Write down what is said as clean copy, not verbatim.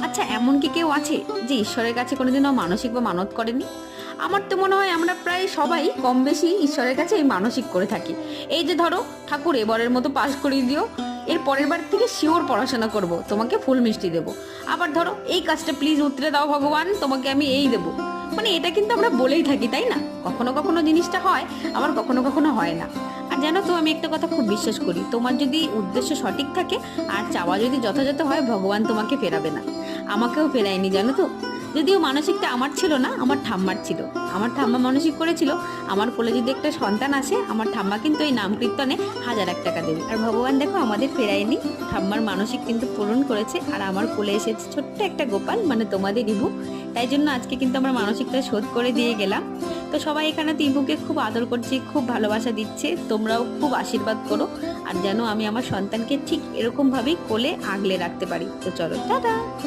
আচ্ছা, এমন কি কেউ আছে যে ঈশ্বরের কাছে কোনোদিনও মানসিক বা মানত করেনি? আমার তো মনে হয় আমরা প্রায় সবাই কম বেশি ঈশ্বরের কাছে এই মানসিক করে থাকি। এই যে ধরো, ঠাকুর এবারের মতো পাস করিয়ে দিও, এর পরের বার থেকে শিওর পড়াশোনা করব, তোমাকে ফুল মিষ্টি দেবো। আবার ধরো, এই কাজটা প্লিজ উতরে দাও ভগবান, তোমাকে আমি এই দেবো। মানে এটা কিন্তু আমরা বলেই থাকি, তাই না? কখনো কখনো জিনিসটা হয়, আবার কখনো কখনো হয় না। আর জানো তো, আমি একটা কথা খুব বিশ্বাস করি, তোমার যদি উদ্দেশ্য সঠিক থাকে আর চাওয়া যদি যথাযথ হয়, ভগবান তোমাকে ফেরাবে না। আমাকেও ফেরায়নি, জানো তো। যদিও মানসিকটা আমার ছিল না, আমার ঠাম্মার ছিল। আমার ঠাম্মা মানসিক করেছিল, আমার কোলে যদি একটা সন্তান আসে, আমার ঠাম্মা কিন্তু এই নাম কীর্তনে 1001 টাকা দেবে। আর ভগবান দেখো আমাদের ফেরায়নি, ঠাম্মার মানসিক কিন্তু পূরণ করেছে। আর আমার কোলে এসেছে ছোট্ট একটা গোপাল, মানে তোমাদের ইভু। তাই জন্য আজকে কিন্তু আমরা মানসিকটা শোধ করে দিয়ে গেলাম। তো সবাই এখানে তো ইভুকে খুব আদর করছে, খুব ভালোবাসা দিচ্ছে। তোমরাও খুব আশীর্বাদ করো, আর যেন আমি আমার সন্তানকে ঠিক এরকম ভাবেই কোলে আগলে রাখতে পারি। তো চলো, টাটা।